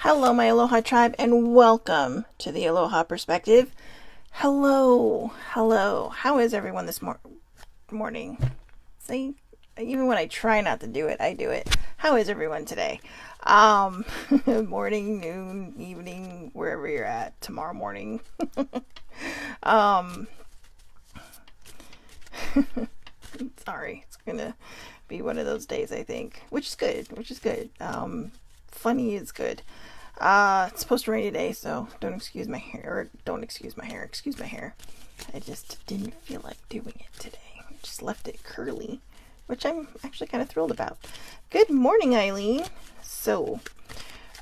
Hello, my Aloha tribe, and welcome to the Aloha Perspective. Hello, hello. How is everyone this morning? See, even when I try not to do it, I do it. How is everyone today? Um, Morning, noon, evening, wherever you're at, tomorrow morning. um, Sorry, it's gonna be one of those days, I think, which is good, funny is good. It's supposed to rain today, so don't excuse my hair. Or don't excuse my hair. Excuse my hair. I just didn't feel like doing it today. I just left it curly, which I'm actually kind of thrilled about. Good morning, Eileen. So,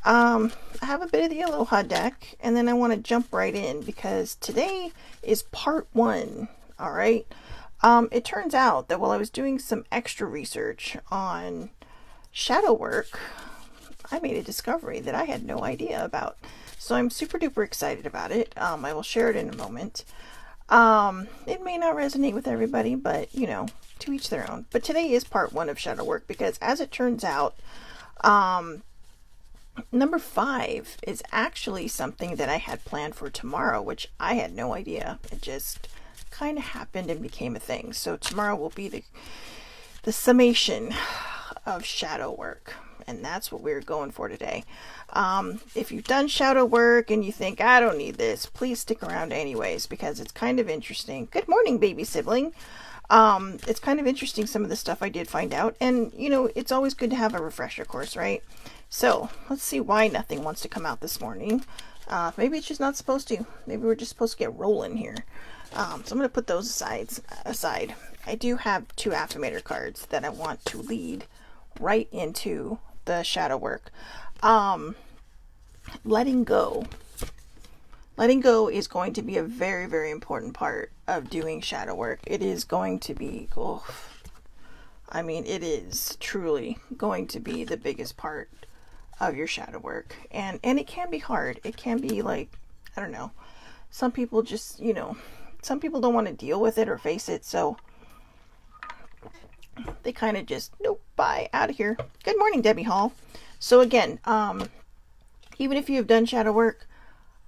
I have a bit of the Aloha deck, and then I want to jump right in because today is part one. All right. It turns out that while I was doing some extra research on shadow work, I made a discovery that I had no idea about. So I'm super duper excited about it. I will share it in a moment. It may not resonate with everybody, but to each their own. But today is part one of shadow work because as it turns out, number 5 is actually something that I had planned for tomorrow, which I had no idea. It just kind of happened and became a thing. So tomorrow will be the summation of shadow work. And that's what we're going for today. If you've done shadow work and you think, I don't need this, please stick around anyways, because it's kind of interesting. Good morning, baby sibling. It's kind of interesting, some of the stuff I did find out. And, it's always good to have a refresher course, right? So, let's see why nothing wants to come out this morning. Maybe it's just not supposed to. Maybe we're just supposed to get rolling here. So I'm going to put those aside. I do have 2 affirmator cards that I want to lead right into the shadow work. Letting go. Letting go is going to be a very, very important part of doing shadow work. It is going to be, it is truly going to be the biggest part of your shadow work. And it can be hard. It can be like, I don't know. Some people just, some people don't want to deal with it or face it. So they kind of just, nope, bye, out of here. Good morning, Debbie Hall. So again, even if you have done shadow work,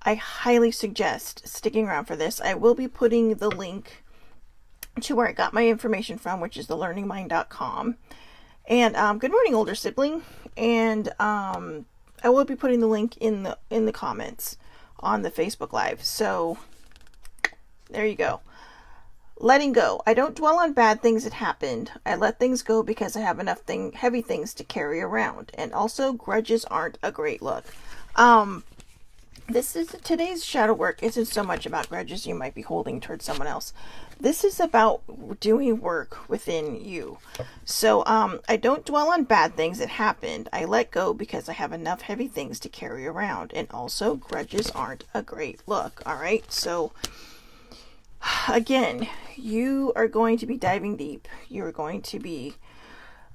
I highly suggest sticking around for this. I will be putting the link to where I got my information from, which is thelearningmind.com. And good morning, older sibling. And I will be putting the link in the comments on the Facebook Live. So there you go. Letting go. I don't dwell on bad things that happened. I let things go because I have enough heavy things to carry around. And also, grudges aren't a great look. Today's shadow work isn't so much about grudges you might be holding towards someone else. This is about doing work within you. So, I don't dwell on bad things that happened. I let go because I have enough heavy things to carry around. And also, grudges aren't a great look. All right. So, again, you are going to be diving deep. You're going to be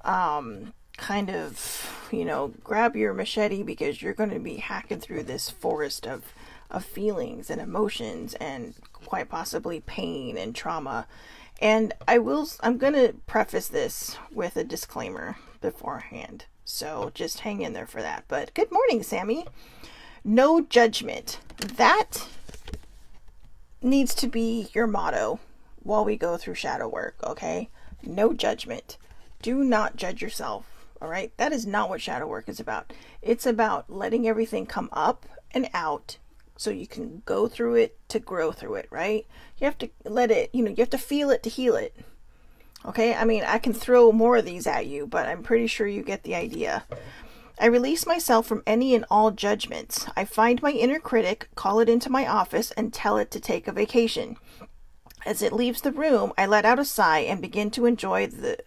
kind of, grab your machete because you're going to be hacking through this forest of feelings and emotions and quite possibly pain and trauma. And I'm going to preface this with a disclaimer beforehand. So just hang in there for that. But good morning, Sammy. No judgment. That needs to be your motto while we go through shadow work, okay? No judgment. Do not judge yourself, all right? That is not what shadow work is about. It's about letting everything come up and out so you can go through it to grow through it, right? You have to let it, you have to feel it to heal it, okay? I can throw more of these at you, but I'm pretty sure you get the idea. I release myself from any and all judgments. I find my inner critic, call it into my office, and tell it to take a vacation. As it leaves the room, I let out a sigh and begin to enjoy the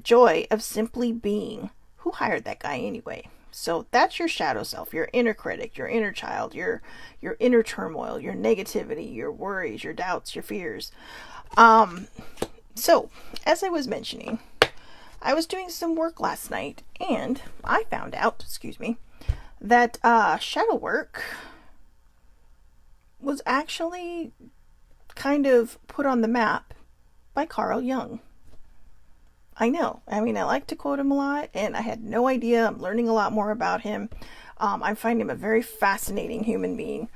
joy of simply being. Who hired that guy anyway? So that's your shadow self, your inner critic, your inner child, your inner turmoil, your negativity, your worries, your doubts, your fears. So as I was mentioning, I was doing some work last night and I found out, that shadow work was actually kind of put on the map by Carl Jung. I know. I mean, I like to quote him a lot, and I had no idea. I'm learning a lot more about him. I find him a very fascinating human being.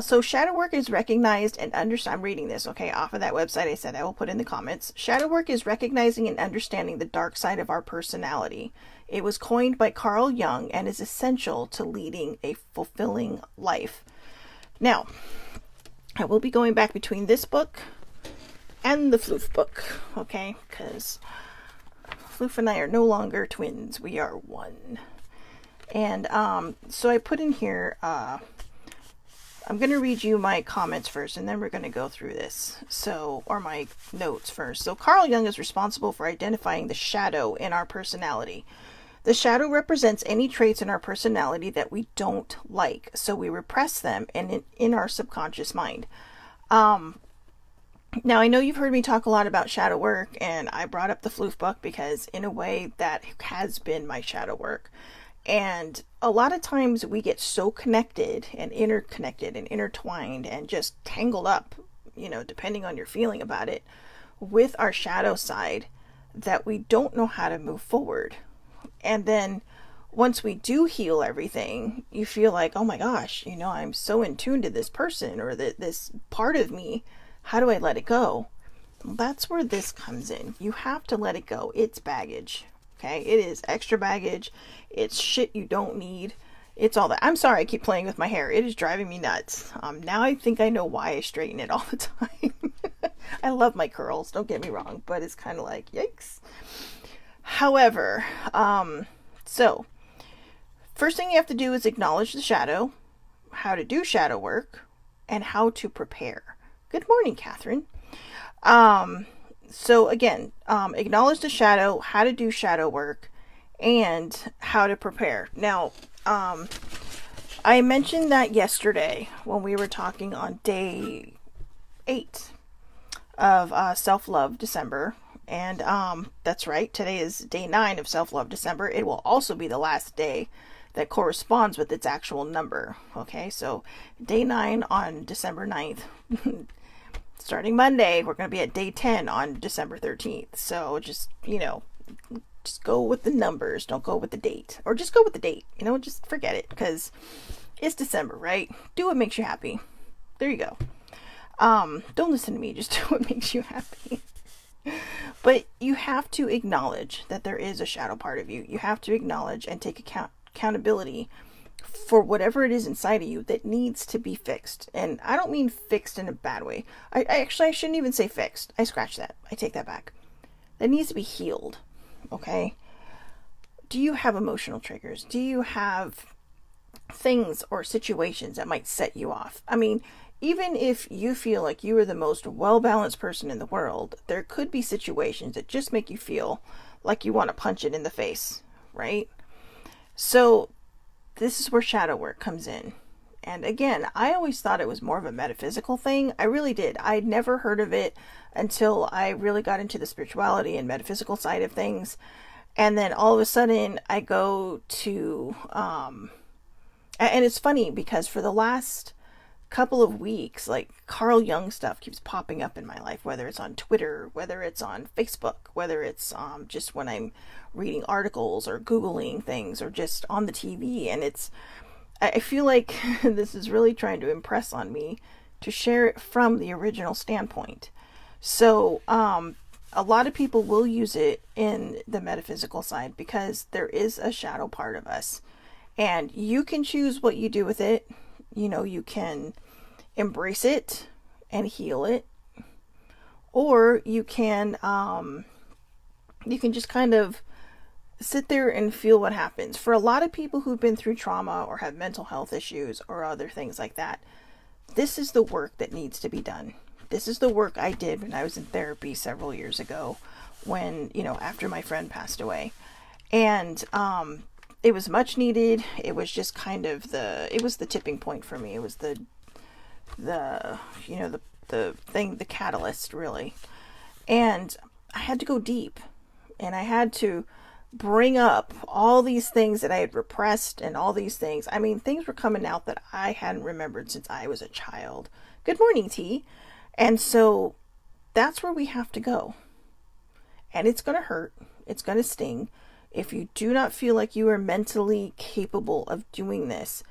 So shadow work is recognized and understand. I'm reading this, okay, off of that website I said I will put in the comments. Shadow work is recognizing and understanding the dark side of our personality. It was coined by Carl Jung and is essential to leading a fulfilling life. Now, I will be going back between this book and the Floof book, okay, because Floof and I are no longer twins. We are one. And so I put in here, I'm going to read you my comments first, and then we're going to go through this. So, or my notes first. So Carl Jung is responsible for identifying the shadow in our personality. The shadow represents any traits in our personality that we don't like, so we repress them in our subconscious mind. Now, I know you've heard me talk a lot about shadow work, and I brought up the Floof book because, in a way, that has been my shadow work. And a lot of times we get so connected and interconnected and intertwined and just tangled up, you know, depending on your feeling about it, with our shadow side, that we don't know how to move forward. And then once we do heal everything, you feel like, oh my gosh, you know, I'm so in tune to this person or this part of me. How do I let it go? Well, that's where this comes in. You have to let it go. It's baggage. Okay, it is extra baggage. It's shit you don't need. It's all that. I'm sorry I keep playing with my hair. It is driving me nuts. Now I think I know why I straighten it all the time. I love my curls, don't get me wrong, but it's kind of like, yikes. However, so first thing you have to do is acknowledge the shadow, how to do shadow work, and how to prepare. Good morning, Catherine. So again, acknowledge the shadow, how to do shadow work, and how to prepare. Now, I mentioned that yesterday when we were talking on day 8 of Self-Love December. And that's right, today is day 9 of Self-Love December. It will also be the last day that corresponds with its actual number. Okay, so day 9 on December 9th. Starting Monday, we're going to be at day 10 on December 13th. So just, you know, just go with the numbers. Don't go with the date. Or just go with the date. You know, just forget it. Because it's December, right? Do what makes you happy. There you go. Don't listen to me. Just do what makes you happy. But you have to acknowledge that there is a shadow part of you. You have to acknowledge and take accountability for whatever it is inside of you that needs to be fixed. And I don't mean fixed in a bad way. I shouldn't even say fixed. I scratch that. I take that back. That needs to be healed. Okay? Do you have emotional triggers? Do you have things or situations that might set you off? I mean, even if you feel like you are the most well-balanced person in the world, there could be situations that just make you feel like you want to punch it in the face, right? So this is where shadow work comes in. And again, I always thought it was more of a metaphysical thing. I really did. I'd never heard of it until I really got into the spirituality and metaphysical side of things. And then all of a sudden I go to, and it's funny because for the last couple of weeks, like Carl Jung stuff keeps popping up in my life, whether it's on Twitter, whether it's on Facebook, whether it's just when I'm reading articles or Googling things or just on the TV. And I feel like this is really trying to impress on me to share it from the original standpoint. So a lot of people will use it in the metaphysical side because there is a shadow part of us, and you can choose what you do with it. You know, you can embrace it and heal it, or you can just kind of sit there and feel what happens. For a lot of people who've been through trauma or have mental health issues or other things like that, this is the work that needs to be done. This is the work I did when I was in therapy several years ago, when, you know, after my friend passed away. And it was much needed. It was just kind of it was the tipping point for me. It was the thing, the catalyst, really. And I had to go deep, and I had to bring up all these things that I had repressed, and all these things. I mean, things were coming out that I hadn't remembered since I was a child. Good morning, T. And so that's where we have to go. and it's going to hurt. It's going to sting. If you do not feel like you are mentally capable of doing this,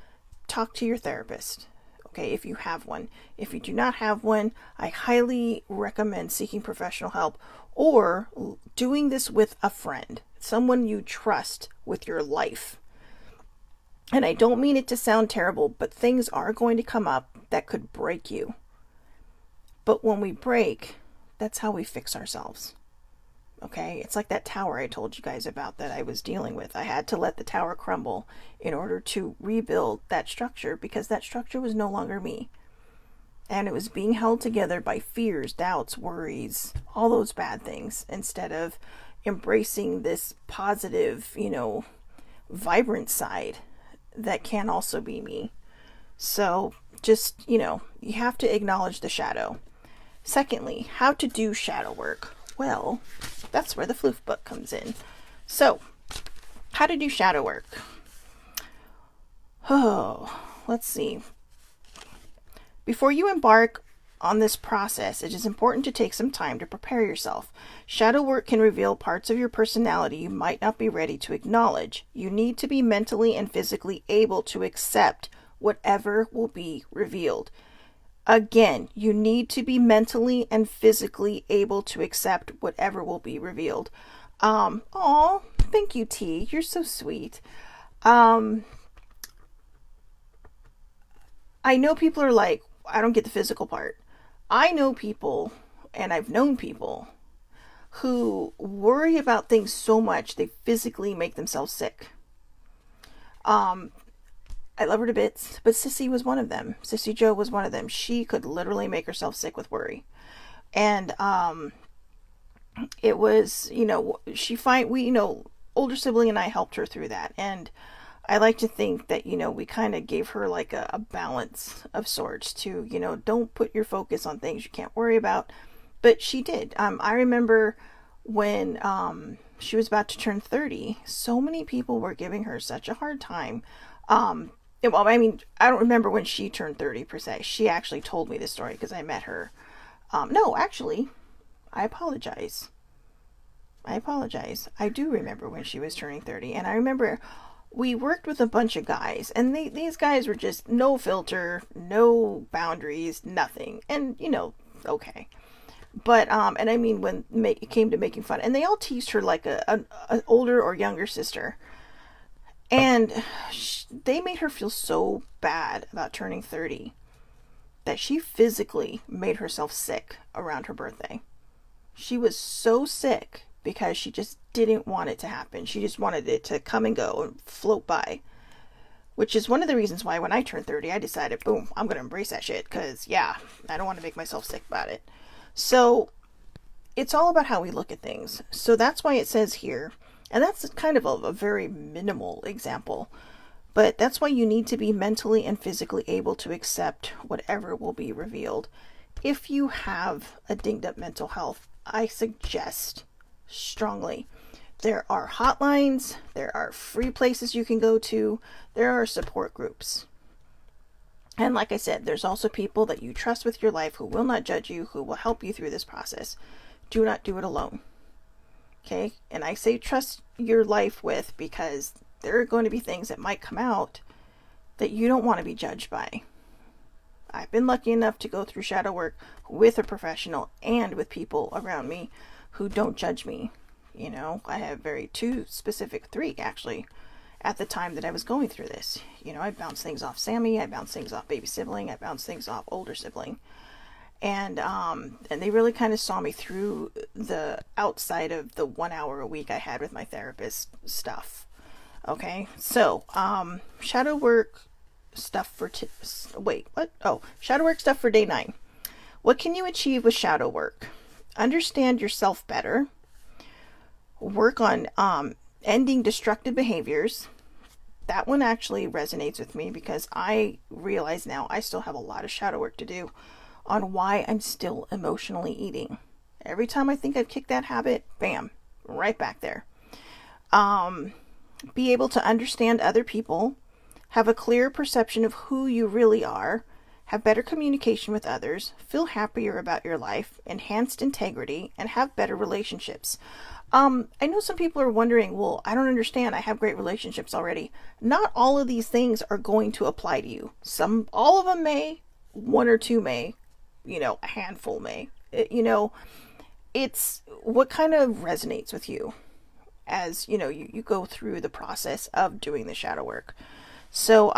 talk to your therapist. Okay, if you have one. If you do not have one, I highly recommend seeking professional help or doing this with a friend, someone you trust with your life. And I don't mean it to sound terrible, but things are going to come up that could break you. But when we break, that's how we fix ourselves. Okay, it's like that tower I told you guys about that I was dealing with. I had to let the tower crumble in order to rebuild that structure, because that structure was no longer me. And it was being held together by fears, doubts, worries, all those bad things, instead of embracing this positive, vibrant side that can also be me. So just, you have to acknowledge the shadow. Secondly, how to do shadow work. Well, that's where the Floof book comes in. So, how to do shadow work. Oh, let's see. Before you embark on this process, it is important to take some time to prepare yourself. Shadow work can reveal parts of your personality you might not be ready to acknowledge. You need to be mentally and physically able to accept whatever will be revealed. Again, you need to be mentally and physically able to accept whatever will be revealed. Thank you, T. You're so sweet. I know people are like, I don't get the physical part. I know people, and I've known people, who worry about things so much they physically make themselves sick. I love her to bits, but Sissy was one of them. Sissy Joe was one of them. She could literally make herself sick with worry. And it was, older sibling and I helped her through that. And I like to think that, we kind of gave her like a balance of sorts to, don't put your focus on things you can't worry about. But she did. I remember when she was about to turn 30, so many people were giving her such a hard time. I don't remember when she turned 30 per se. She actually told me this story because I met her. I apologize. I do remember when she was turning 30. And I remember we worked with a bunch of guys. And these guys were just no filter, no boundaries, nothing. And, okay. But, when it came to making fun. And they all teased her like an older or younger sister. And they made her feel so bad about turning 30 that she physically made herself sick around her birthday. She was so sick because she just didn't want it to happen. She just wanted it to come and go and float by. Which is one of the reasons why when I turned 30, I decided, boom, I'm going to embrace that shit. Because, I don't want to make myself sick about it. So, it's all about how we look at things. So that's why it says here, and that's kind of a very minimal example, but that's why you need to be mentally and physically able to accept whatever will be revealed. If you have a dinged up mental health, I suggest strongly, there are hotlines, there are free places you can go to, there are support groups. And like I said, there's also people that you trust with your life who will not judge you, who will help you through this process. Do not do it alone. Okay, and I say trust your life with because there are going to be things that might come out that you don't want to be judged by. I've been lucky enough to go through shadow work with a professional and with people around me who don't judge me. I have three actually, at the time that I was going through this. I bounced things off Sammy, I bounced things off baby sibling, I bounced things off older sibling. And they really kind of saw me through the outside of the 1 hour a week I had with my therapist stuff. Okay, so shadow work stuff for shadow work stuff for day 9. What can you achieve with shadow work? Understand yourself better. Work on ending destructive behaviors. That one actually resonates with me because I realize now I still have a lot of shadow work to do on why I'm still emotionally eating. Every time I think I've kicked that habit, bam, right back there. Be able to understand other people, have a clear perception of who you really are, have better communication with others, feel happier about your life, enhanced integrity, and have better relationships. I know some people are wondering, well, I don't understand. I have great relationships already. Not all of these things are going to apply to you. All of them may, one or two may, a handful may. It's what kind of resonates with you as, you go through the process of doing the shadow work. So,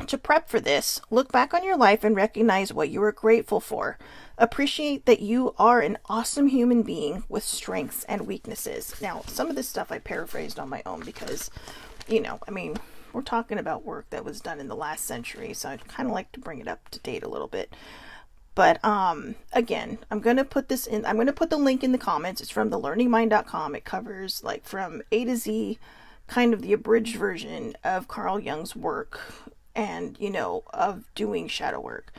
to prep for this, look back on your life and recognize what you are grateful for. Appreciate that you are an awesome human being with strengths and weaknesses. Now, some of this stuff I paraphrased on my own because, we're talking about work that was done in the last century, so I'd kind of like to bring it up to date a little bit. But again, I'm going to put the link in the comments. It's from thelearningmind.com. It covers like from A to Z, kind of the abridged version of Carl Jung's work and, of doing shadow work.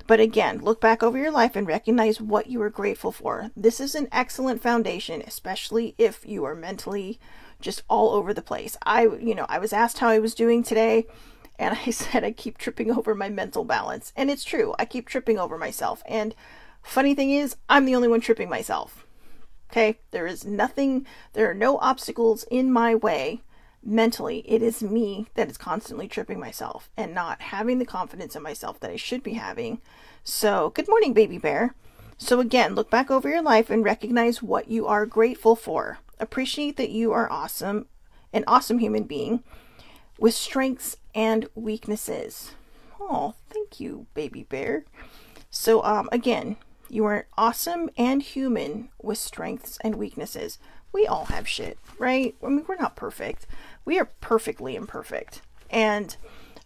But again, look back over your life and recognize what you are grateful for. This is an excellent foundation, especially if you are mentally just all over the place. I was asked how I was doing today, and I said I keep tripping over my mental balance. And it's true. I keep tripping over myself. And funny thing is, I'm the only one tripping myself. Okay? There are no obstacles in my way. Mentally, it is me that is constantly tripping myself and not having the confidence in myself that I should be having. So, good morning, baby bear. So again, look back over your life and recognize what you are grateful for. Appreciate that you are awesome, an awesome human being with strengths and weaknesses. Oh, thank you, baby bear. So, again, you are awesome and human with strengths and weaknesses. We all have shit, right? We're not perfect. We are perfectly imperfect. And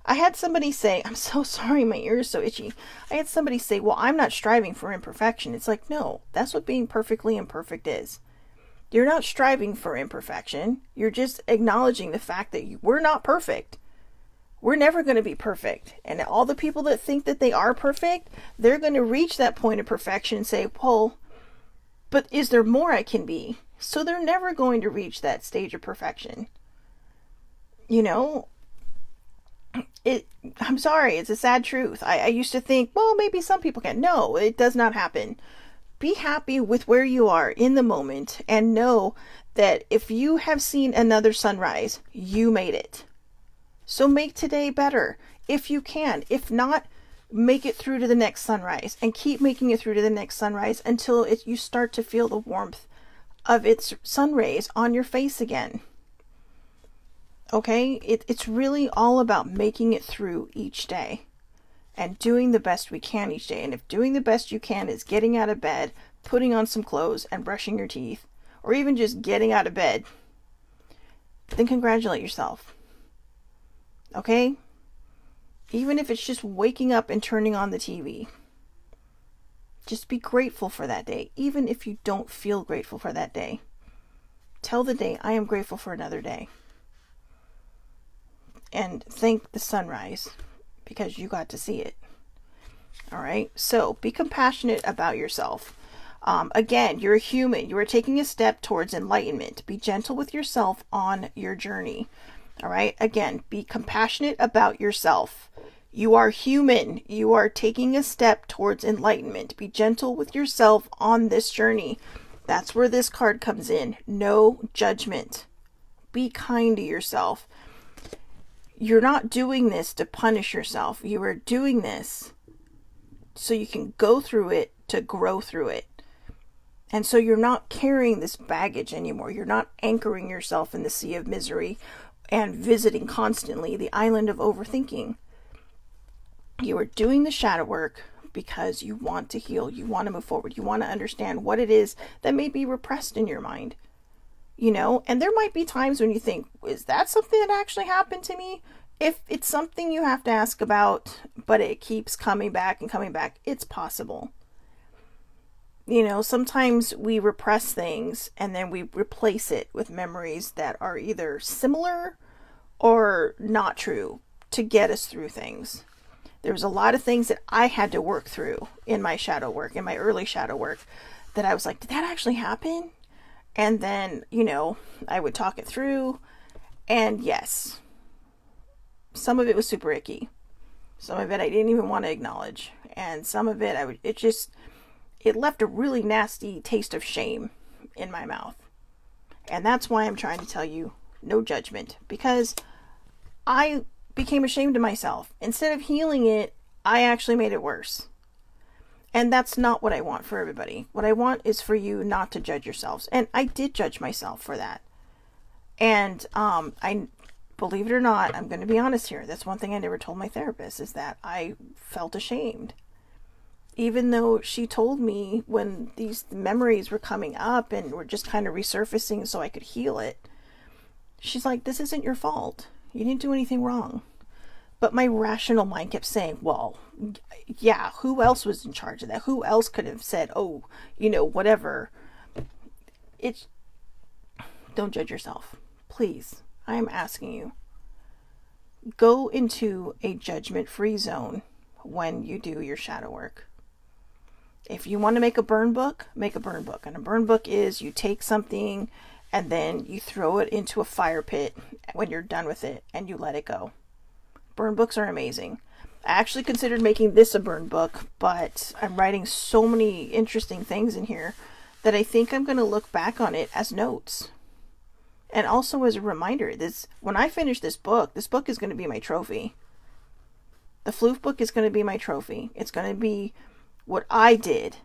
I had somebody say, I'm so sorry, my ear is so itchy. I had somebody say, well, I'm not striving for imperfection. It's like, no, that's what being perfectly imperfect is. You're not striving for imperfection. You're just acknowledging the fact that we're not perfect. We're never going to be perfect. And all the people that think that they are perfect, they're going to reach that point of perfection and say, well, but is there more I can be? So they're never going to reach that stage of perfection. I'm sorry, it's a sad truth. I used to think, well, maybe some people can. No, it does not happen. Be happy with where you are in the moment and know that if you have seen another sunrise, you made it. So make today better if you can. If not, make it through to the next sunrise and keep making it through to the next sunrise until you start to feel the warmth of its sun rays on your face again. Okay? It's really all about making it through each day and doing the best we can each day. And if doing the best you can is getting out of bed, putting on some clothes and brushing your teeth, or even just getting out of bed, then congratulate yourself. Okay? Even if it's just waking up and turning on the TV. Just be grateful for that day, even if you don't feel grateful for that day. Tell the day, I am grateful for another day. And thank the sunrise because you got to see it. All right? So be compassionate about yourself. Again, you're a human. You are taking a step towards enlightenment. Be gentle with yourself on your journey. All right? Again, be compassionate about yourself. You are human. You are taking a step towards enlightenment. Be gentle with yourself on this journey. That's where this card comes in. No judgment. Be kind to yourself. You're not doing this to punish yourself. You are doing this so you can go through it to grow through it. And so you're not carrying this baggage anymore. You're not anchoring yourself in the sea of misery and visiting constantly the island of overthinking. You are doing the shadow work because you want to heal. You want to move forward. You want to understand what it is that may be repressed in your mind. And there might be times when you think, is that something that actually happened to me? If it's something you have to ask about, but it keeps coming back and coming back, it's possible. Sometimes we repress things and then we replace it with memories that are either similar or not true to get us through things. There was a lot of things that I had to work through in my shadow work, in my early shadow work, that I was like, did that actually happen? And then, I would talk it through. And yes, some of it was super icky. Some of it I didn't even want to acknowledge. And some of it, it left a really nasty taste of shame in my mouth. And that's why I'm trying to tell you, no judgment. Because I became ashamed of myself. Instead of healing it, I actually made it worse. And that's not what I want for everybody. What I want is for you not to judge yourselves. And I did judge myself for that. And I, believe it or not, I'm going to be honest here. That's one thing I never told my therapist, is that I felt ashamed. Even though she told me when these memories were coming up and were just kind of resurfacing so I could heal it, she's like, this isn't your fault. You didn't do anything wrong. But my rational mind kept saying, well, yeah, who else was in charge of that? Who else could have said, oh, whatever. Don't judge yourself. Please, I am asking you. Go into a judgment-free zone when you do your shadow work. If you want to make a burn book, make a burn book. And a burn book is you take something and then you throw it into a fire pit when you're done with it and you let it go. Burn books are amazing. I actually considered making this a burn book, but I'm writing so many interesting things in here that I think I'm going to look back on it as notes. And also as a reminder, when I finish this book is going to be my trophy. The floof book is going to be my trophy. It's going to be what I did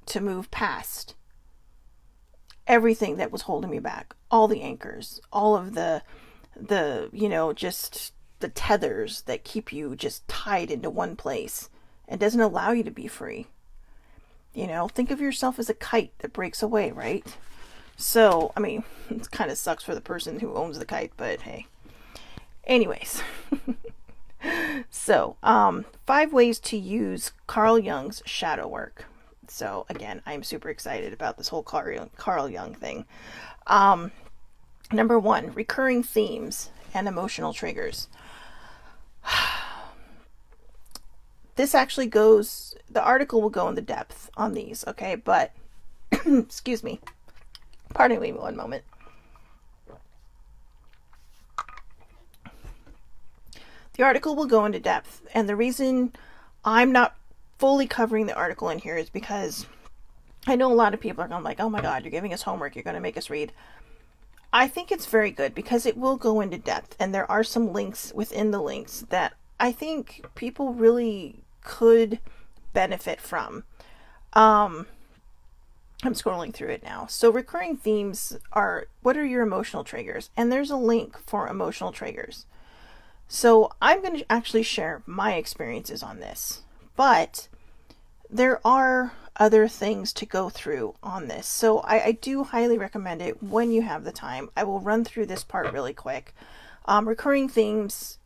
to move past everything that was holding me back. All the anchors, all of the just the tethers that keep you just tied into one place and doesn't allow you to be free. Think of yourself as a kite that breaks away, right? So, I mean, it kind of sucks for the person who owns the kite, but hey. Anyways. So, 5 ways to use Carl Jung's shadow work. So, again, I'm super excited about this whole Carl Jung thing. Number 1, recurring themes and emotional triggers. This actually the article will go into depth on these, okay? But, excuse me. Pardon me one moment. The article will go into depth, and the reason I'm not fully covering the article in here is because I know a lot of people are going like, oh my God, you're giving us homework, you're going to make us read. I think it's very good because it will go into depth, and there are some links within the links that I think people really could benefit from. I'm scrolling through it now. So recurring themes are, what are your emotional triggers? And there's a link for emotional triggers. So I'm going to actually share my experiences on this, but there are other things to go through on this. So I do highly recommend it when you have the time. I will run through this part really quick. Recurring themes,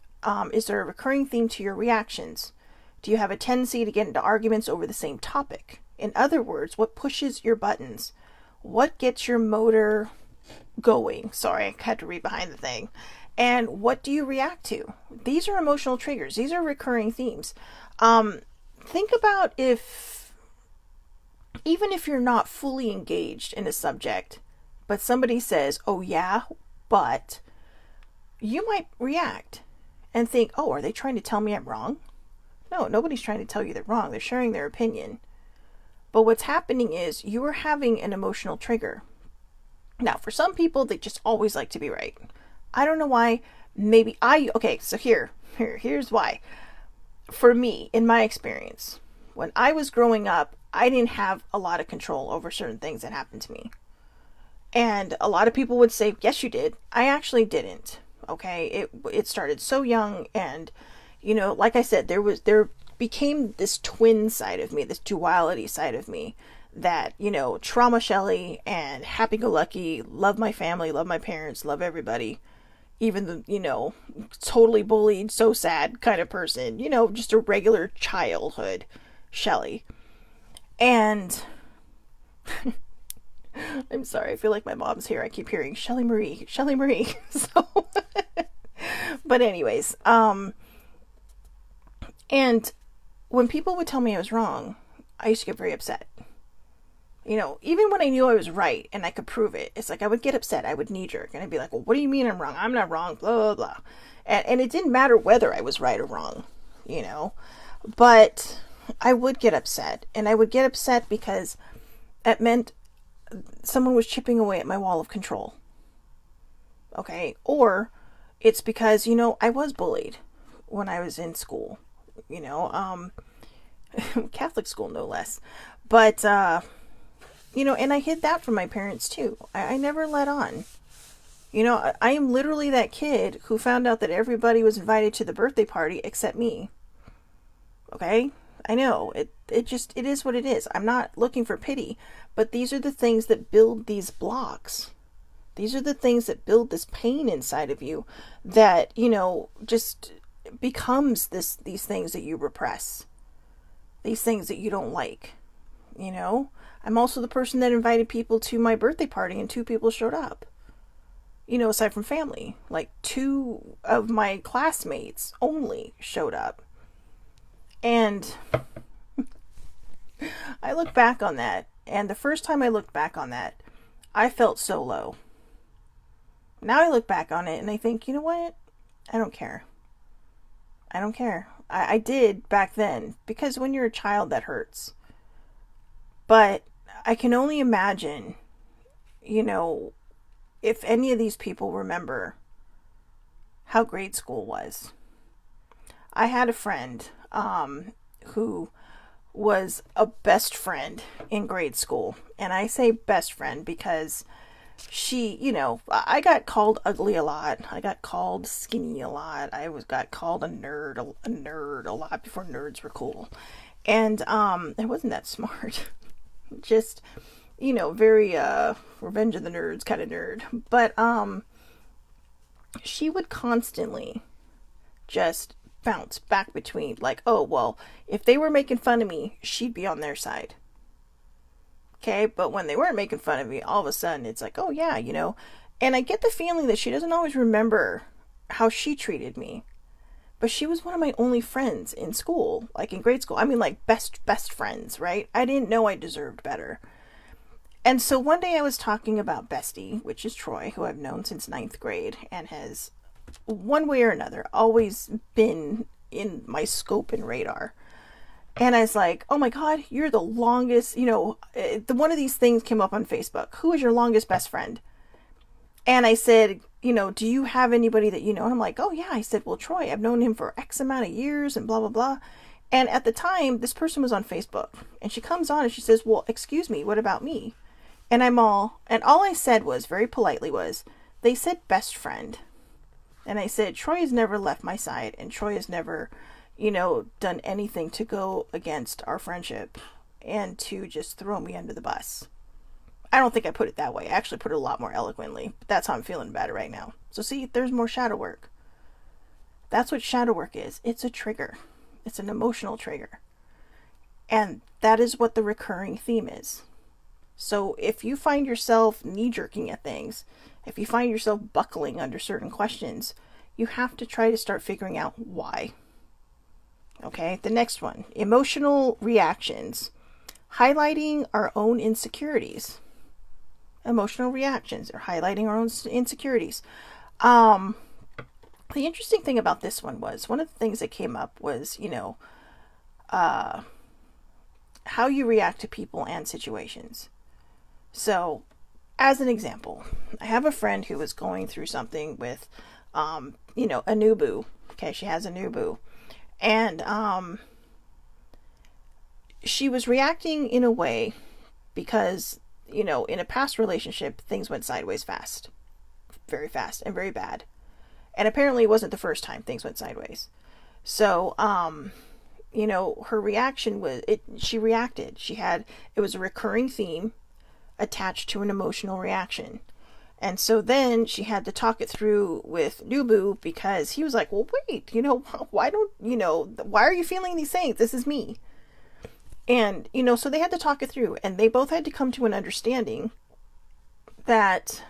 is there a recurring theme to your reactions? Do you have a tendency to get into arguments over the same topic? In other words, what pushes your buttons? What gets your motor going? Sorry, I had to read behind the thing. And what do you react to? These are emotional triggers. These are recurring themes. Think about even if you're not fully engaged in a subject, but somebody says, oh yeah, but, you might react and think, oh, are they trying to tell me I'm wrong? No, nobody's trying to tell you they're wrong. They're sharing their opinion. But what's happening is you are having an emotional trigger. Now, for some people, they just always like to be right. I don't know why. Okay, so here's why. For me, in my experience, when I was growing up, I didn't have a lot of control over certain things that happened to me. And a lot of people would say, yes, you did. I actually didn't. Okay, it started so young, and like I said, there became this twin side of me, this duality side of me, that trauma Shelly and happy-go-lucky, love my family, love my parents, love everybody, even the totally bullied, so sad kind of person, just a regular childhood Shelly. And I'm sorry, I feel like my mom's here. I keep hearing Shelly Marie. So but anyways, and when people would tell me I was wrong, I used to get very upset. Even when I knew I was right and I could prove it, it's like I would get upset. I would knee jerk and I'd be like, well, what do you mean I'm wrong? I'm not wrong, blah, blah, blah. And it didn't matter whether I was right or wrong. you know, but I would get upset, and I would get upset because it meant someone was chipping away at my wall of control. Okay. Or it's because, I was bullied when I was in school, Catholic school, no less. But, and I hid that from my parents too. I never let on. I am literally that kid who found out that everybody was invited to the birthday party except me. Okay? I know. It is what it is. I'm not looking for pity, but these are the things that build these blocks. These are the things that build this pain inside of you that, just becomes these things that you repress. These things that you don't like. I'm also the person that invited people to my birthday party and 2 people showed up. Aside from family, like 2 of my classmates only showed up. And I look back on that, and the first time I looked back on that, I felt so low. Now I look back on it and I think, you know what? I don't care. I don't care. I did back then, because when you're a child, that hurts. But I can only imagine, if any of these people remember how grade school was. I had a friend who was a best friend in grade school. And I say best friend because she, I got called ugly a lot. I got called skinny a lot. Got called a nerd a lot before nerds were cool. And I wasn't that smart. Just, very Revenge of the Nerds kind of nerd. But she would constantly just bounce back between, like, oh, well, if they were making fun of me, she'd be on their side. Okay, but when they weren't making fun of me, all of a sudden it's like, oh yeah, and I get the feeling that she doesn't always remember how she treated me. But she was one of my only friends in school, like in grade school. I mean, like best friends, right? I didn't know I deserved better. And so one day I was talking about Bestie, which is Troy, who I've known since 9th grade and has, one way or another, always been in my scope and radar. And I was like, oh my God, you're the longest, one of these things came up on Facebook. Who is your longest best friend? And I said, do you have anybody that you know? And I'm like, oh yeah. I said, well, Troy, I've known him for X amount of years and blah, blah, blah. And at the time, this person was on Facebook. And she comes on and she says, well, excuse me, what about me? And all I said was, very politely was, they said best friend. And I said, Troy has never left my side. And Troy has never, done anything to go against our friendship and to just throw me under the bus. I don't think I put it that way. I actually put it a lot more eloquently. But that's how I'm feeling about it right now. So see, there's more shadow work. That's what shadow work is. It's a trigger. It's an emotional trigger. And that is what the recurring theme is. So if you find yourself knee-jerking at things, if you find yourself buckling under certain questions, you have to try to start figuring out why. Okay, the next one, emotional reactions. Highlighting our own insecurities. Emotional reactions, or highlighting our own insecurities. The interesting thing about this one was, one of the things that came up was, how you react to people and situations. So, as an example, I have a friend who was going through something with, a new boo. Okay, she has a new boo. And she was reacting in a way because, in a past relationship, things went sideways fast. Very fast and very bad. And apparently it wasn't the first time things went sideways. So, her reaction was, she reacted. It was a recurring theme attached to an emotional reaction. And so then she had to talk it through with Nubu, because he was like, well, wait, why are you feeling these things? This is me. And, so they had to talk it through, and they both had to come to an understanding that,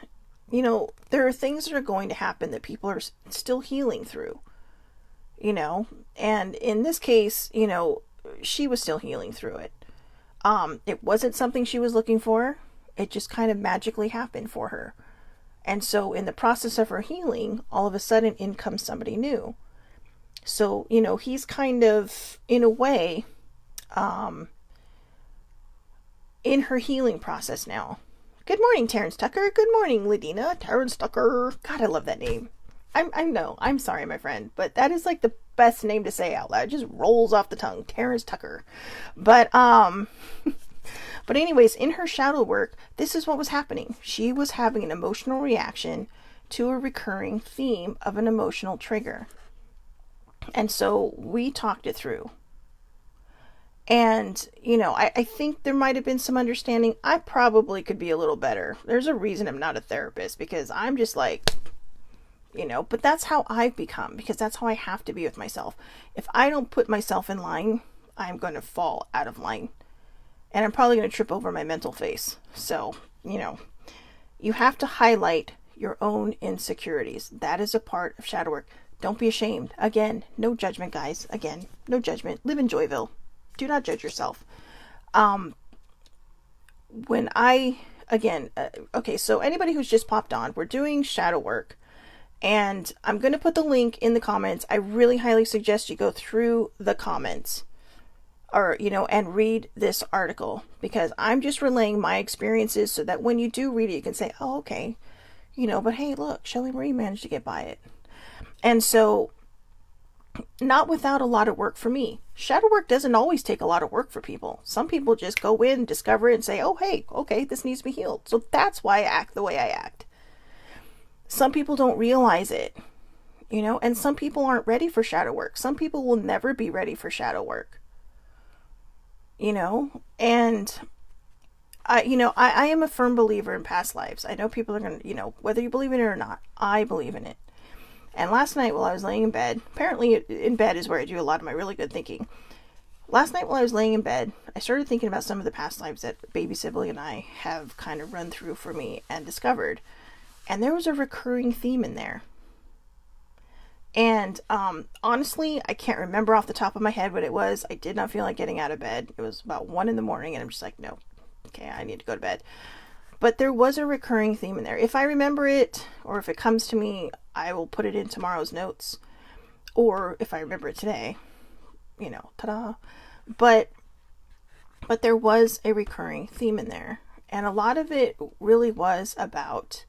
there are things that are going to happen that people are still healing through, and in this case, she was still healing through it. It wasn't something she was looking for. It just kind of magically happened for her. And so in the process of her healing, all of a sudden in comes somebody new. So, he's kind of, in a way, in her healing process now. Good morning, Terrence Tucker. Good morning, Ladina. Terrence Tucker. God, I love that name. I know. I'm sorry, my friend, but that is like the best name to say out loud. It just rolls off the tongue. Terrence Tucker. But but anyways, in her shadow work, this is what was happening. She was having an emotional reaction to a recurring theme of an emotional trigger. And so we talked it through. And, I think there might have been some understanding. I probably could be a little better. There's a reason I'm not a therapist, because I'm just like, but that's how I've become, because that's how I have to be with myself. If I don't put myself in line, I'm going to fall out of line. And I'm probably going to trip over my mental face. So, you have to highlight your own insecurities. That is a part of shadow work. Don't be ashamed. Again, no judgment, guys. Again, no judgment. Live in Joyville. Do not judge yourself. Okay, so anybody who's just popped on, we're doing shadow work. And I'm going to put the link in the comments. I really highly suggest you go through the comments and read this article, because I'm just relaying my experiences so that when you do read it, you can say, oh, okay, but hey, look, Shelley Marie managed to get by it. And so, not without a lot of work for me. Shadow work doesn't always take a lot of work for people. Some people just go in, discover it, and say, oh, hey, okay, this needs to be healed. So that's why I act the way I act. Some people don't realize it, and some people aren't ready for shadow work. Some people will never be ready for shadow work, and I am a firm believer in past lives. I know people are going to, whether you believe in it or not, I believe in it. And last night while I was laying in bed, apparently in bed is where I do a lot of my really good thinking. Last night while I was laying in bed, I started thinking about some of the past lives that baby sibling and I have kind of run through for me and discovered. And there was a recurring theme in there. And honestly, I can't remember off the top of my head what it was. I did not feel like getting out of bed. It was about 1 a.m. and I'm just like, no, okay, I need to go to bed. But there was a recurring theme in there. If I remember it, or if it comes to me, I will put it in tomorrow's notes. Or if I remember it today, ta-da. But there was a recurring theme in there. And a lot of it really was about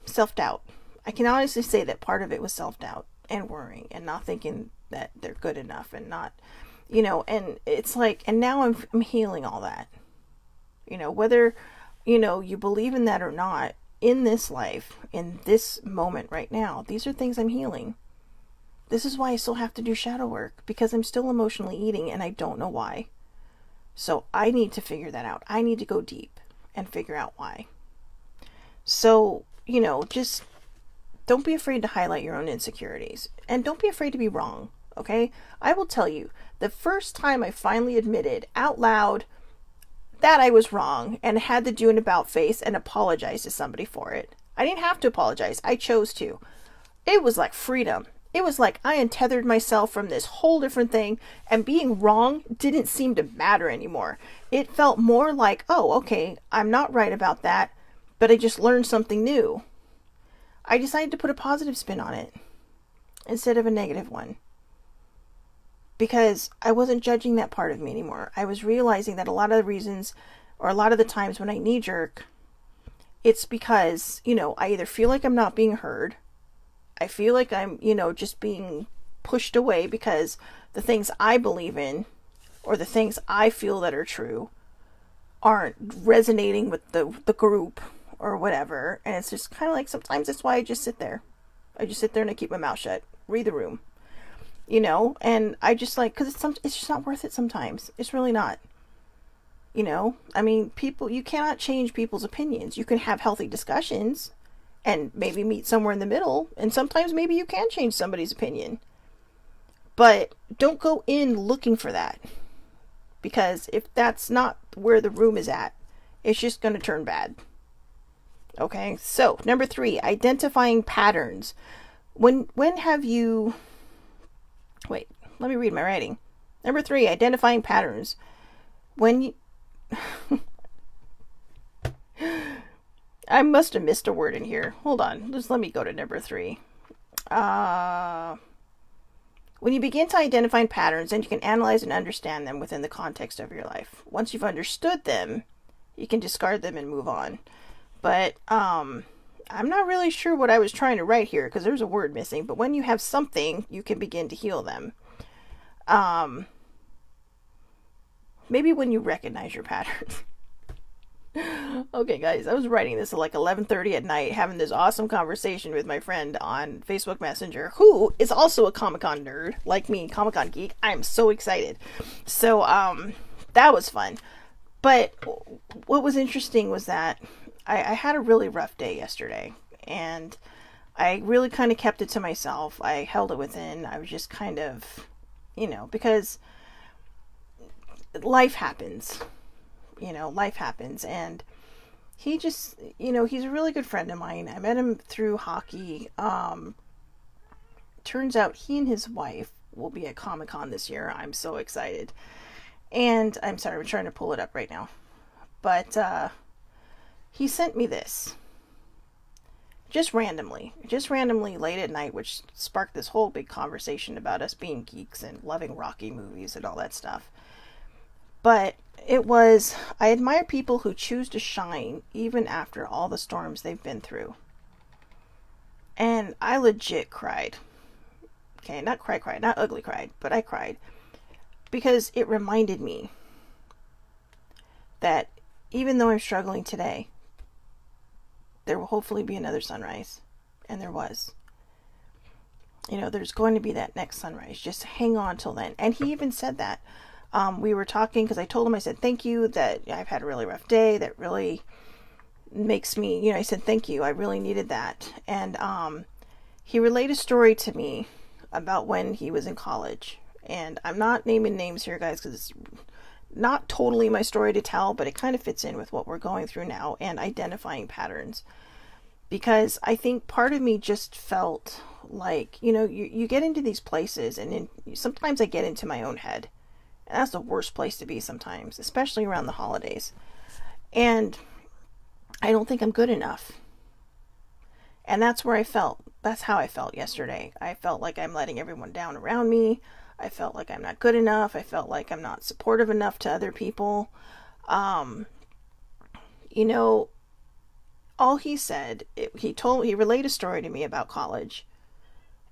self-doubt. I can honestly say that part of it was self-doubt and worrying and not thinking that they're good enough and not, and it's like, and now I'm healing all that. Whether, you believe in that or not, in this life, in this moment right now, these are things I'm healing. This is why I still have to do shadow work, because I'm still emotionally eating and I don't know why. So I need to figure that out. I need to go deep and figure out why. So, just don't be afraid to highlight your own insecurities, and don't be afraid to be wrong. Okay. I will tell you, the first time I finally admitted out loud that I was wrong and had to do an about face and apologize to somebody for it. I didn't have to apologize. I chose to. It was like freedom. It was like I untethered myself from this whole different thing, and being wrong didn't seem to matter anymore. It felt more like, oh, okay, I'm not right about that, but I just learned something new. I decided to put a positive spin on it instead of a negative one, because I wasn't judging that part of me anymore. I was realizing that a lot of the reasons, or a lot of the times when I knee jerk, it's because, I either feel like I'm not being heard. I feel like I'm, just being pushed away because the things I believe in, or the things I feel that are true, aren't resonating with the group or whatever. And it's just kind of like, sometimes that's why I just sit there. I just sit there and I keep my mouth shut, read the room. And I just like, because it's just not worth it sometimes. It's really not. I mean, people, you cannot change people's opinions. You can have healthy discussions and maybe meet somewhere in the middle. And sometimes maybe you can change somebody's opinion. But don't go in looking for that. Because if that's not where the room is at, it's just going to turn bad. Okay, so number 3, identifying patterns. When have you... Wait, let me read my writing. Number 3, identifying patterns. When you... I must have missed a word in here. Hold on. Just let me go to number 3. Uh, when you begin to identify patterns, then you can analyze and understand them within the context of your life. Once you've understood them, you can discard them and move on. But I'm not really sure what I was trying to write here because there's a word missing. But when you have something, you can begin to heal them. Maybe when you recognize your patterns. Okay, guys, I was writing this at like 11:30 at night, having this awesome conversation with my friend on Facebook Messenger, who is also a Comic-Con nerd, like me, Comic-Con geek. I'm so excited. So, that was fun. But what was interesting was that I had a really rough day yesterday, and I really kind of kept it to myself. I held it within. I was just kind of, because life happens. Life happens, and he just, he's a really good friend of mine. I met him through hockey. Turns out he and his wife will be at Comic-Con this year. I'm so excited. And I'm sorry, I'm trying to pull it up right now. But he sent me this. Just randomly late at night, which sparked this whole big conversation about us being geeks and loving Rocky movies and all that stuff. But it was, I admire people who choose to shine even after all the storms they've been through. And I legit cried. Okay, not cried, not ugly cried, but I cried. Because it reminded me that even though I'm struggling today, there will hopefully be another sunrise. And there was. There's going to be that next sunrise. Just hang on till then. And he even said that. We were talking because I told him, I said, thank you, that I've had a really rough day. That really makes me, I said, thank you. I really needed that. And he relayed a story to me about when he was in college. And I'm not naming names here, guys, because it's not totally my story to tell, but it kind of fits in with what we're going through now and identifying patterns. Because I think part of me just felt like, you get into these places, and sometimes I get into my own head. And that's the worst place to be sometimes, especially around the holidays. And I don't think I'm good enough. And that's where I felt. That's how I felt yesterday. I felt like I'm letting everyone down around me. I felt like I'm not good enough. I felt like I'm not supportive enough to other people. All he said, he relayed a story to me about college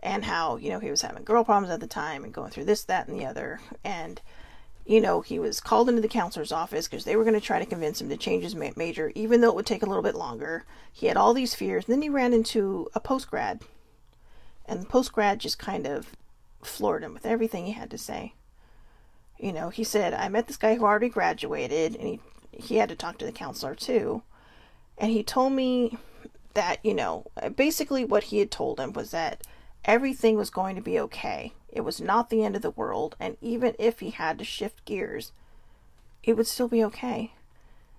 and how, he was having girl problems at the time and going through this, that, and the other. And, he was called into the counselor's office because they were going to try to convince him to change his major, even though it would take a little bit longer. He had all these fears. And then he ran into a post-grad. And the post-grad just kind of floored him with everything he had to say. He said, I met this guy who already graduated, and he had to talk to the counselor too. And he told me that, basically what he had told him was that everything was going to be okay. It was not the end of the world. And even if he had to shift gears, it would still be okay.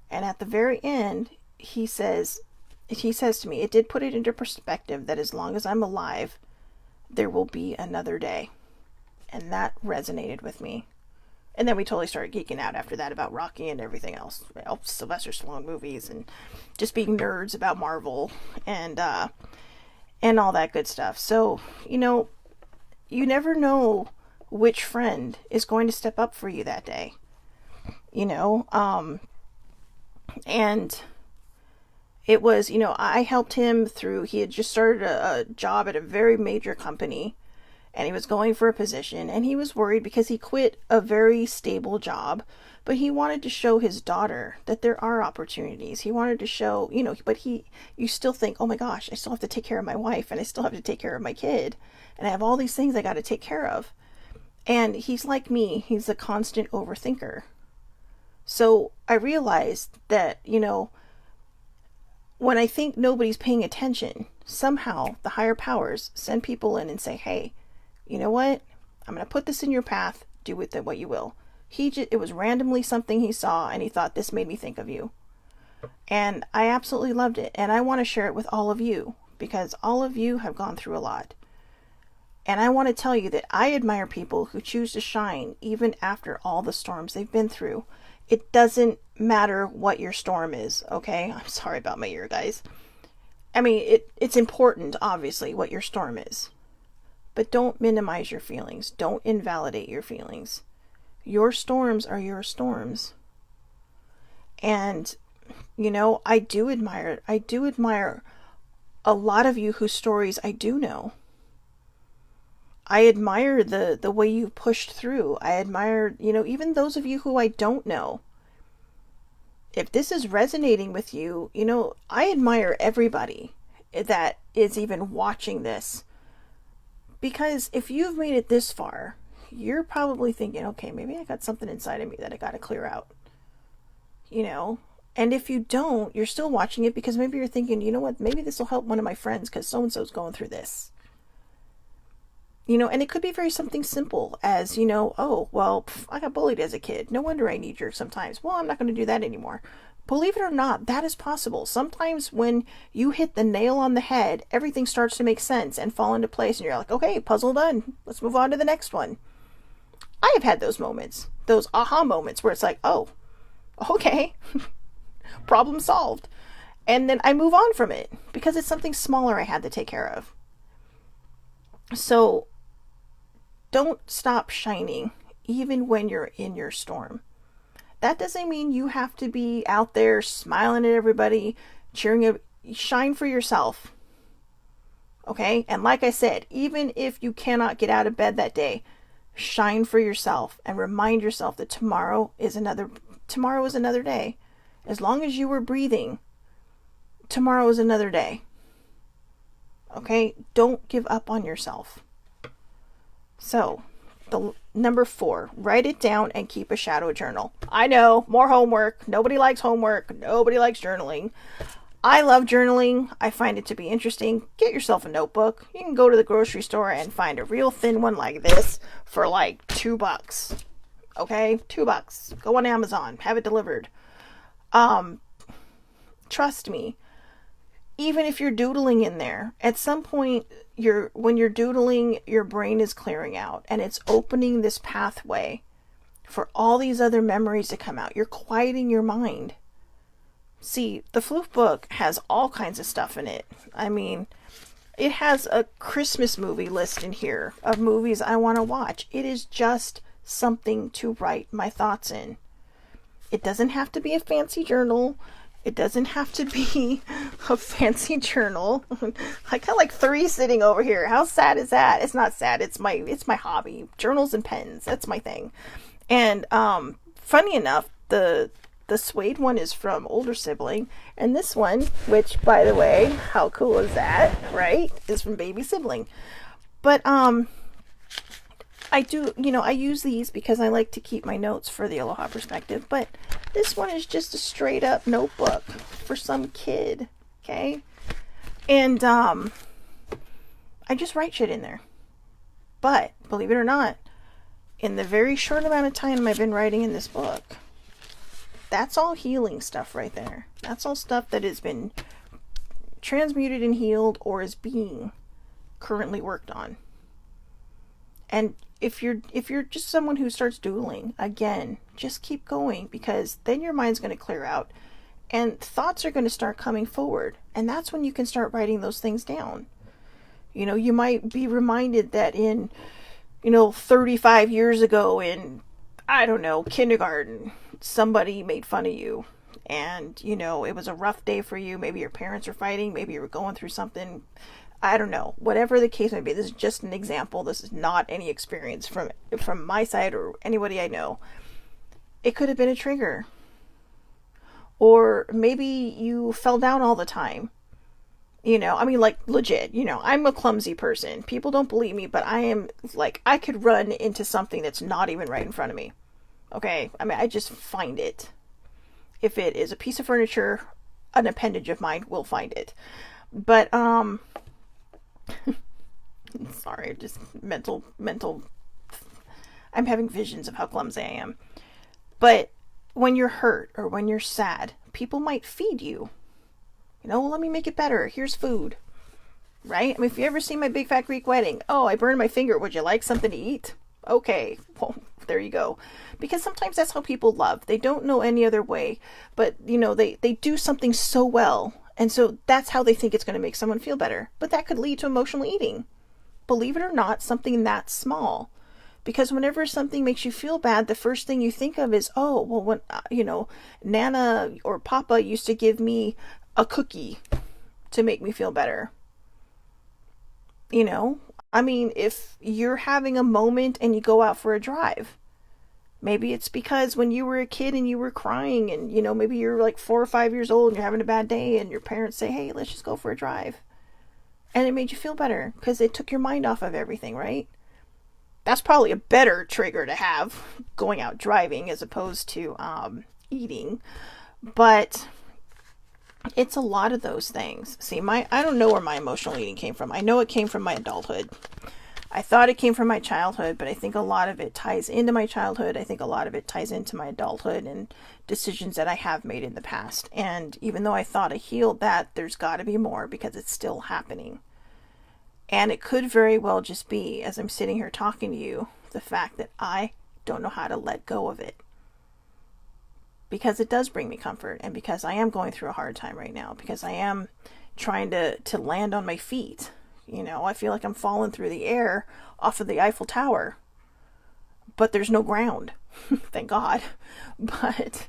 And at the very end, he says to me, it did put it into perspective that as long as I'm alive, there will be another day. And that resonated with me. And then we totally started geeking out after that about Rocky and everything else. Sylvester Stallone movies and just being nerds about Marvel and all that good stuff. So, you never know which friend is going to step up for you that day. And it was, I helped him through, he had just started a job at a very major company. And he was going for a position, and he was worried because he quit a very stable job, but he wanted to show his daughter that there are opportunities. He wanted to show, but you still think, oh my gosh, I still have to take care of my wife, and I still have to take care of my kid, and I have all these things I got to take care of. And he's like me, he's a constant overthinker. So I realized that, when I think nobody's paying attention, somehow the higher powers send people in and say, hey, you know what? I'm going to put this in your path. Do with it what you will. It was randomly something he saw, and he thought, this made me think of you. And I absolutely loved it. And I want to share it with all of you, because all of you have gone through a lot. And I want to tell you that I admire people who choose to shine even after all the storms they've been through. It doesn't matter what your storm is, okay? I'm sorry about my ear, guys. I mean, it's important, obviously, what your storm is. but don't minimize your feelings. Don't invalidate your feelings. Your storms are your storms. And, you know, I do admire a lot of you whose stories I do know. I admire the way you pushed through. I admire, you know, even those of you who I don't know. If this is resonating with you, you know, I admire everybody that is even watching this. Because if you've made it this far, you're probably thinking, okay, maybe I got something inside of me that I got to clear out. You know? And if you don't, you're still watching it because maybe you're thinking, you know what, maybe this will help one of my friends because so-and-so's going through this. You know, and it could be very something simple as, you know, oh, well, I got bullied as a kid. No wonder I knee jerk sometimes. Well, I'm not going to do that anymore. Believe it or not, that is possible. Sometimes when you hit the nail on the head, everything starts to make sense and fall into place. And you're like, okay, puzzle done. Let's move on to the next one. I have had those moments, those aha moments where it's like, oh, okay, problem solved. And then I move on from it because it's something smaller I had to take care of. So don't stop shining even when you're in your storm. That doesn't mean you have to be out there smiling at everybody, cheering. Shine for yourself. Okay? And like I said, even if you cannot get out of bed that day, shine for yourself and remind yourself that tomorrow is another day. As long as you were breathing, tomorrow is another day. Okay? Don't give up on yourself. So, the number 4, write it down and keep a shadow journal. I know, more homework. Nobody likes homework. Nobody likes journaling. I love journaling. I find it to be interesting. Get yourself a notebook. You can go to the grocery store and find a real thin one like this for like $2. Okay? $2. Go on Amazon. Have it delivered. Trust me. Even if you're doodling in there, at some point, when you're doodling, your brain is clearing out and it's opening this pathway for all these other memories to come out. You're quieting your mind. See, the Floof book has all kinds of stuff in it. I mean, it has a Christmas movie list in here of movies I want to watch. It is just something to write my thoughts in. It doesn't have to be a fancy journal. It doesn't have to be a fancy journal. I got like 3 sitting over here. How sad is that? It's not sad. It's my hobby. Journals and pens. That's my thing. And funny enough, the suede one is from older sibling, and this one, which by the way, how cool is that, right? Is from baby sibling. But I do, you know, I use these because I like to keep my notes for the Aloha perspective, but this one is just a straight up notebook for some kid, okay? And I just write shit in there. But, believe it or not, in the very short amount of time I've been writing in this book, that's all healing stuff right there. That's all stuff that has been transmuted and healed or is being currently worked on. And if you're just someone who starts doodling, again, just keep going because then your mind's going to clear out and thoughts are going to start coming forward. And that's when you can start writing those things down. You know, you might be reminded that in, 35 years ago in, I don't know, kindergarten, somebody made fun of you. And, it was a rough day for you. Maybe your parents were fighting. Maybe you were going through something. I don't know. Whatever the case may be, this is just an example. This is not any experience from my side or anybody I know. It could have been a trigger. Or maybe you fell down all the time. Like legit, I'm a clumsy person. People don't believe me, but I am like, I could run into something that's not even right in front of me. Okay? I just find it. If it is a piece of furniture, an appendage of mine will find it. But, sorry, just mental, I'm having visions of how clumsy I am. But when you're hurt or when you're sad, people might feed you. Let me make it better. Here's food. Right? If you ever see my Big Fat Greek Wedding, oh, I burned my finger. Would you like something to eat? Okay. Well, there you go. Because sometimes that's how people love. They don't know any other way. But, they do something so well. And so that's how they think it's going to make someone feel better. But that could lead to emotional eating. believe it or not, something that small. Because whenever something makes you feel bad, the first thing you think of is, oh, well, when, Nana or Papa used to give me a cookie to make me feel better. I mean, if you're having a moment and you go out for a drive, maybe it's because when you were a kid and you were crying and, maybe you're like 4 or 5 years old and you're having a bad day and your parents say, hey, let's just go for a drive. And it made you feel better because it took your mind off of everything, right? That's probably a better trigger to have, going out driving as opposed to eating. But it's a lot of those things. See, I don't know where my emotional eating came from. I know it came from my adulthood. I thought it came from my childhood, but I think a lot of it ties into my childhood. I think a lot of it ties into my adulthood and decisions that I have made in the past. And even though I thought I healed that, there's got to be more because it's still happening. And it could very well just be, as I'm sitting here talking to you, the fact that I don't know how to let go of it. Because it does bring me comfort, and because I am going through a hard time right now, because I am trying to land on my feet. I feel like I'm falling through the air off of the Eiffel Tower. But there's no ground. Thank God. But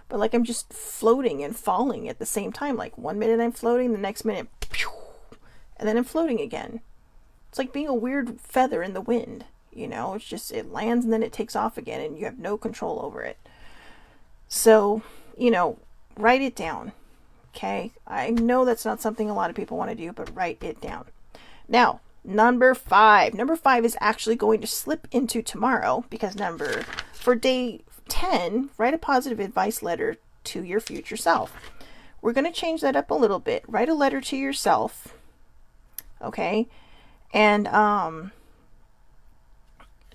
like I'm just floating and falling at the same time. Like 1 minute I'm floating, the next minute, and then I'm floating again. It's like being a weird feather in the wind, it's just, it lands and then it takes off again and you have no control over it. So, write it down. Okay. I know that's not something a lot of people want to do, but write it down. Now, number 5 is actually going to slip into tomorrow because for day 10, write a positive advice letter to your future self. We're going to change that up a little bit. Write a letter to yourself. Okay. And,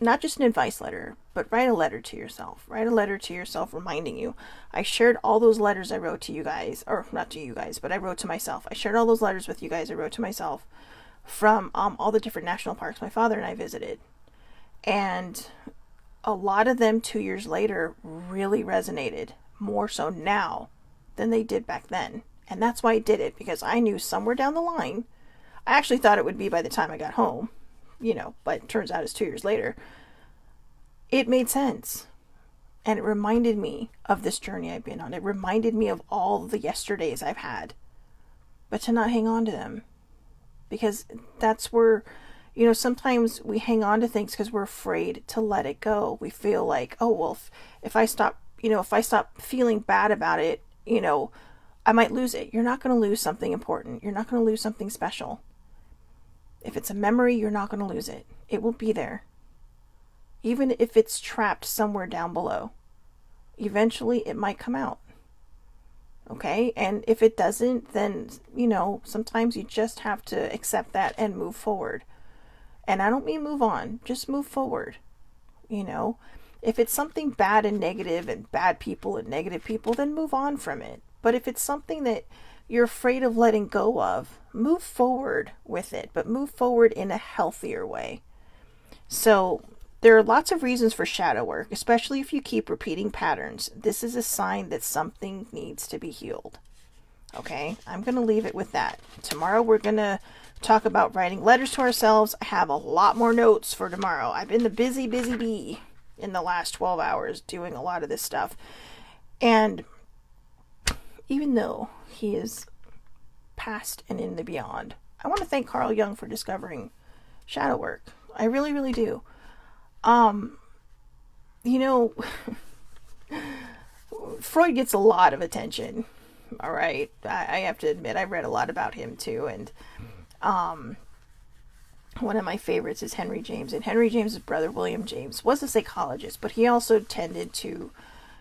not just an advice letter, but write a letter to yourself. Write a letter to yourself reminding you. I shared all those letters I wrote to you guys, or not to you guys, but I wrote to myself. I shared all those letters with you guys I wrote to myself from all the different national parks my father and I visited. And a lot of them 2 years later really resonated, more so now than they did back then. And that's why I did it, because I knew somewhere down the line, I actually thought it would be by the time I got home, but it turns out it's 2 years later. It made sense. And it reminded me of this journey I've been on. It reminded me of all the yesterdays I've had. But to not hang on to them. Because that's where, sometimes we hang on to things because we're afraid to let it go. We feel like, oh, well, if I stop feeling bad about it, I might lose it. You're not going to lose something important. You're not going to lose something special. If it's a memory, you're not going to lose it. It will be there. Even if it's trapped somewhere down below. Eventually, it might come out. Okay? And if it doesn't, then, sometimes you just have to accept that and move forward. And I don't mean move on. Just move forward. If it's something bad and negative and bad people and negative people, then move on from it. But if it's something that you're afraid of letting go of, move forward with it, but move forward in a healthier way. So there are lots of reasons for shadow work, especially if you keep repeating patterns. This is a sign that something needs to be healed. Okay, I'm going to leave it with that. Tomorrow we're going to talk about writing letters to ourselves. I have a lot more notes for tomorrow. I've been the busy bee in the last 12 hours doing a lot of this stuff. And even though he is past and in the beyond, I want to thank Carl Jung for discovering shadow work. I really, really do. Freud gets a lot of attention. All right. I have to admit, I've read a lot about him too. And, one of my favorites is Henry James. And Henry James's brother, William James, was a psychologist, but he also tended to,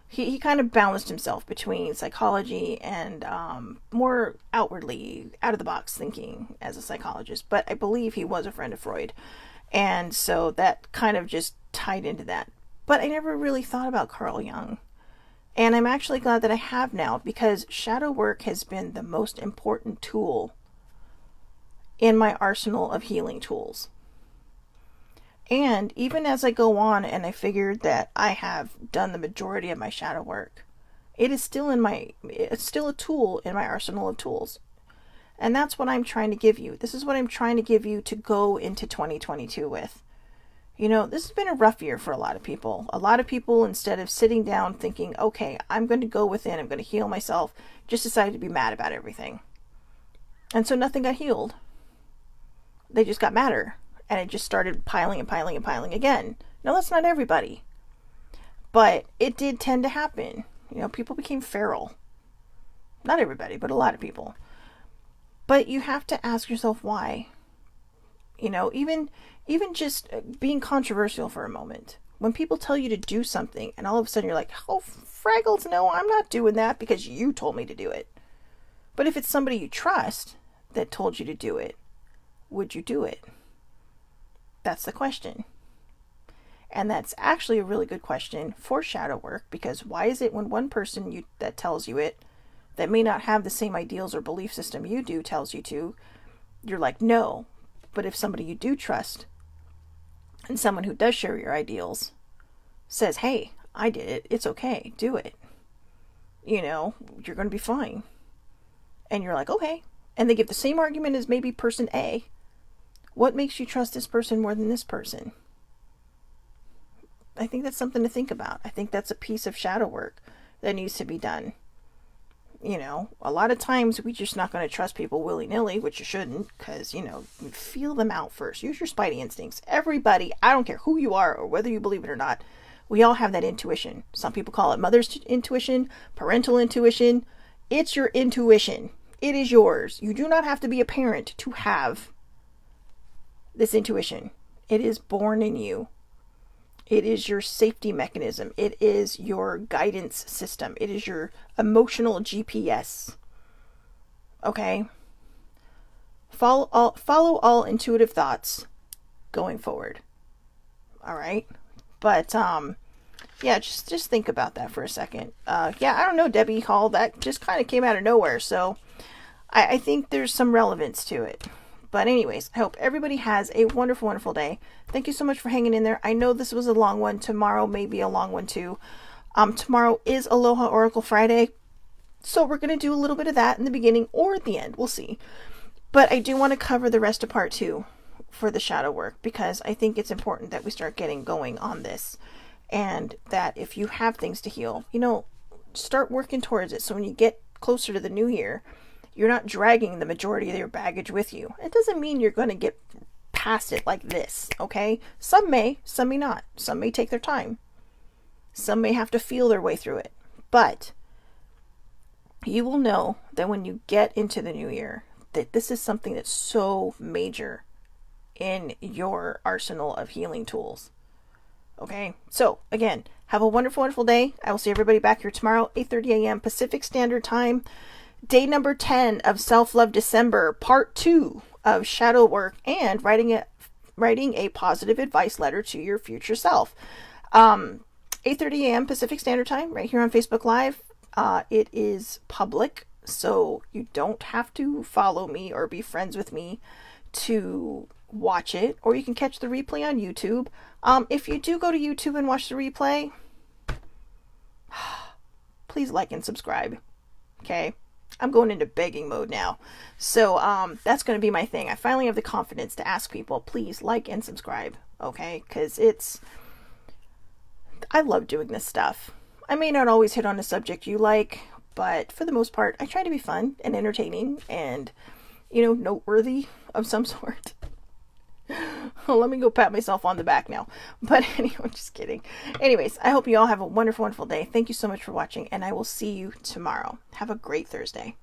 he kind of balanced himself between psychology and more outwardly, out-of-the-box thinking as a psychologist. But I believe he was a friend of Freud. And so that kind of just tied into that. But I never really thought about Carl Jung. And I'm actually glad that I have now, because shadow work has been the most important tool in my arsenal of healing tools. And even as I go on and I figured that I have done the majority of my shadow work, it's still a tool in my arsenal of tools. And that's what I'm trying to give you. This is what I'm trying to give you to go into 2022 with. You know, this has been a rough year for a lot of people. A lot of people, instead of sitting down thinking, okay, I'm going to go within, I'm going to heal myself, just decided to be mad about everything. And so nothing got healed. They just got madder. And it just started piling and piling and piling again. Now, that's not everybody. But it did tend to happen. You know, people became feral. Not everybody, but a lot of people. But you have to ask yourself why. You know, even just being controversial for a moment. When people tell you to do something and all of a sudden you're like, oh, fraggles, no, I'm not doing that because you told me to do it. But if it's somebody you trust that told you to do it, would you do it? That's the question. And that's actually a really good question for shadow work, because why is it when one person that tells you it, that may not have the same ideals or belief system you do, tells you to, you're like, no. But if somebody you do trust and someone who does share your ideals says, hey, I did it, it's okay, do it, you know, you're going to be fine. And you're like, okay. And they give the same argument as maybe person A. What makes you trust this person more than this person? I think that's something to think about. I think that's a piece of shadow work that needs to be done. You know, a lot of times we're just not going to trust people willy-nilly, which you shouldn't, because, you know, feel them out first. Use your spidey instincts. Everybody, I don't care who you are or whether you believe it or not, we all have that intuition. Some people call it mother's intuition, parental intuition. It's your intuition. It is yours. You do not have to be a parent to have this intuition. It is born in you. It is your safety mechanism. It is your guidance system. It is your emotional GPS. Okay? Follow all intuitive thoughts going forward. All right? But, yeah, just think about that for a second. Yeah, I don't know, Debbie Hall. That just kind of came out of nowhere. So I think there's some relevance to it. But anyways, I hope everybody has a wonderful, wonderful day. Thank you so much for hanging in there. I know this was a long one. Tomorrow may be a long one too. Tomorrow is Aloha Oracle Friday. So we're going to do a little bit of that in the beginning or at the end. We'll see. But I do want to cover the rest of part 2 for the shadow work, because I think it's important that we start getting going on this. And that if you have things to heal, you know, start working towards it. So when you get closer to the new year, you're not dragging the majority of your baggage with you. It doesn't mean you're going to get past it like this, okay? Some may not. Some may take their time. Some may have to feel their way through it. But you will know that when you get into the new year, that this is something that's so major in your arsenal of healing tools. Okay? So, again, have a wonderful, wonderful day. I will see everybody back here tomorrow, 8:30 a.m. Pacific Standard Time. Day number 10 of Self-Love December, part 2 of shadow work and writing a positive advice letter to your future self. 8:30 a.m. Pacific Standard Time, right here on Facebook Live. It is public, so you don't have to follow me or be friends with me to watch it, or you can catch the replay on YouTube. If you do go to YouTube and watch the replay, please like and subscribe. Okay? I'm going into begging mode now. So that's going to be my thing. I finally have the confidence to ask people, please like and subscribe. Okay? Because I love doing this stuff. I may not always hit on a subject you like, but for the most part, I try to be fun and entertaining and, you know, noteworthy of some sort. Well, let me go pat myself on the back now. But anyway, just kidding. Anyways, I hope you all have a wonderful, wonderful day. Thank you so much for watching, and I will see you tomorrow. Have a great Thursday.